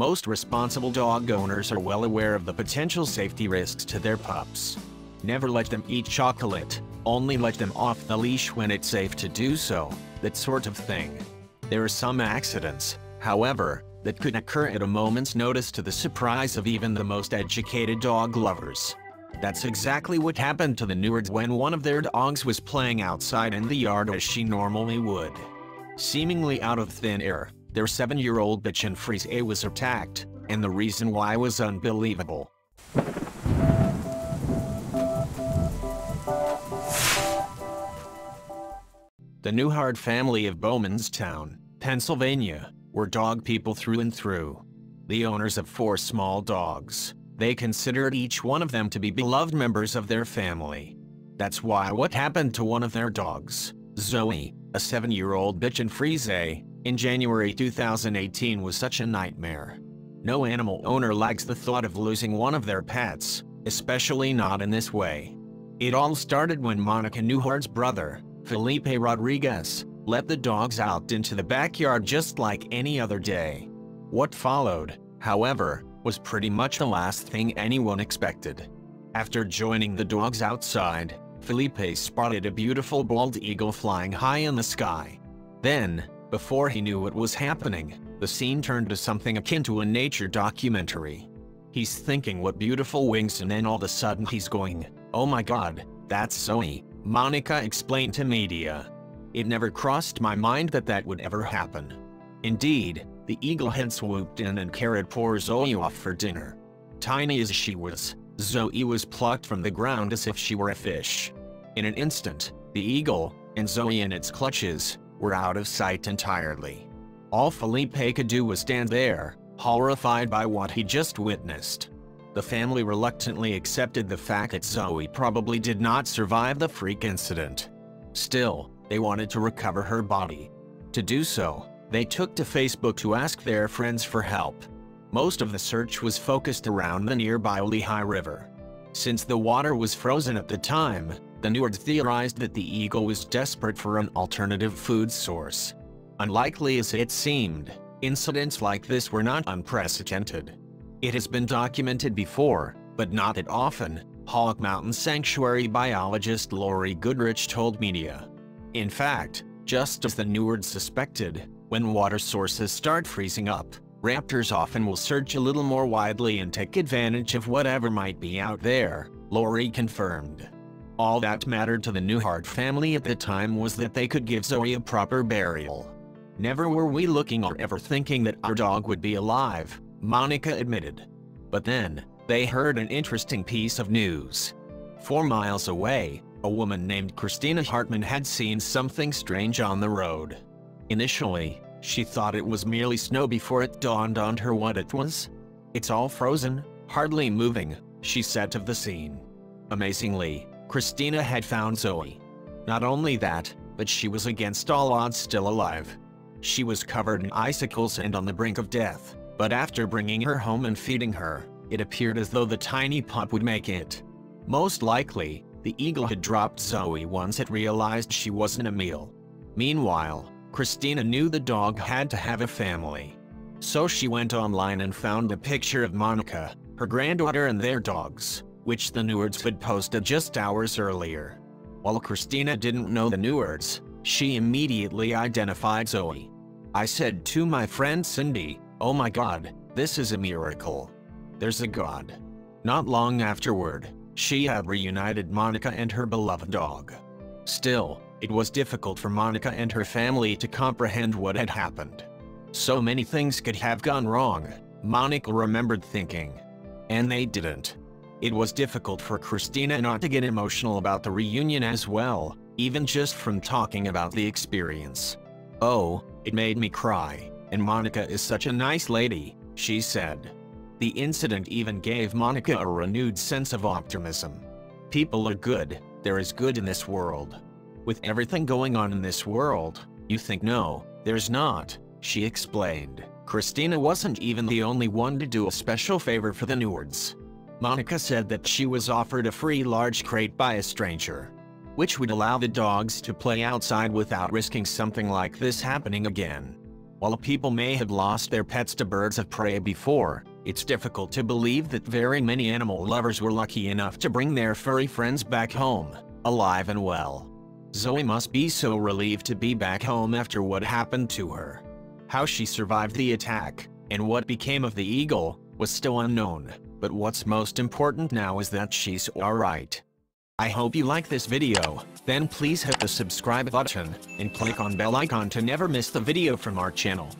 Most responsible dog owners are well aware of the potential safety risks to their pups. Never let them eat chocolate, only let them off the leash when it's safe to do so, that sort of thing. There are some accidents, however, that could occur at a moment's notice to the surprise of even the most educated dog lovers. That's exactly what happened to the Newards when one of their dogs was playing outside in the yard as she normally would. Seemingly out of thin air, their 7-year-old bitchin' Frise was attacked, and the reason why was unbelievable. The Newhart family of Bowmanstown, Pennsylvania, were dog people through and through. The owners of 4 small dogs, they considered each one of them to be beloved members of their family. That's why what happened to one of their dogs, Zoe, a 7-year-old bitchin' Frise, in January 2018 was such a nightmare. No animal owner likes the thought of losing one of their pets, especially not in this way. It all started when Monica Newhart's brother, Felipe Rodriguez, let the dogs out into the backyard just like any other day. What followed, however, was pretty much the last thing anyone expected. After joining the dogs outside, Felipe spotted a beautiful bald eagle flying high in the sky. Then, before he knew what was happening, the scene turned to something akin to a nature documentary. He's thinking what beautiful wings, and then all of a sudden he's going, "Oh my God, that's Zoe," Monica explained to media. "It never crossed my mind that that would ever happen." Indeed, the eagle had swooped in and carried poor Zoe off for dinner. Tiny as she was, Zoe was plucked from the ground as if she were a fish. In an instant, the eagle, and Zoe in its clutches, were out of sight entirely. All Felipe could do was stand there, horrified by what he just witnessed. The family reluctantly accepted the fact that Zoe probably did not survive the freak incident. Still, they wanted to recover her body. To do so, they took to Facebook to ask their friends for help. Most of the search was focused around the nearby Lehigh River. Since the water was frozen at the time, the Newards theorized that the eagle was desperate for an alternative food source. Unlikely as it seemed, incidents like this were not unprecedented. It has been documented before, but not that often, Hawk Mountain Sanctuary biologist Lori Goodrich told media. In fact, just as the Newards suspected, when water sources start freezing up, raptors often will search a little more widely and take advantage of whatever might be out there, Lori confirmed. All that mattered to the Newhart family at the time was that they could give Zoe a proper burial. "Never were we looking or ever thinking that our dog would be alive," Monica admitted. But then, they heard an interesting piece of news. 4 miles away, a woman named Christina Hartman had seen something strange on the road. Initially, she thought it was merely snow before it dawned on her what it was. "It's all frozen, hardly moving," she said of the scene. Amazingly, Christina had found Zoe. Not only that, but she was against all odds still alive. She was covered in icicles and on the brink of death, but after bringing her home and feeding her, it appeared as though the tiny pup would make it. Most likely, the eagle had dropped Zoe once it realized she wasn't a meal. Meanwhile, Christina knew the dog had to have a family. So she went online and found a picture of Monica, her granddaughter and their dogs, which the Newards had posted just hours earlier. While Christina didn't know the Newards, she immediately identified Zoe. "I said to my friend Cindy, 'Oh my God, this is a miracle. There's a God.'" Not long afterward, she had reunited Monica and her beloved dog. Still, it was difficult for Monica and her family to comprehend what had happened. So many things could have gone wrong, Monica remembered thinking. And they didn't. It was difficult for Christina not to get emotional about the reunion as well, even just from talking about the experience. "Oh, it made me cry, and Monica is such a nice lady," she said. The incident even gave Monica a renewed sense of optimism. "People are good, there is good in this world. With everything going on in this world, you think no, there's not," she explained. Christina wasn't even the only one to do a special favor for the Newards. Monica said that she was offered a free large crate by a stranger, which would allow the dogs to play outside without risking something like this happening again. While people may have lost their pets to birds of prey before, it's difficult to believe that very many animal lovers were lucky enough to bring their furry friends back home, alive and well. Zoe must be so relieved to be back home after what happened to her. How she survived the attack, and what became of the eagle, was still unknown, but what's most important now is that she's alright. I hope you like this video, then please hit the subscribe button, and click on bell icon to never miss the video from our channel.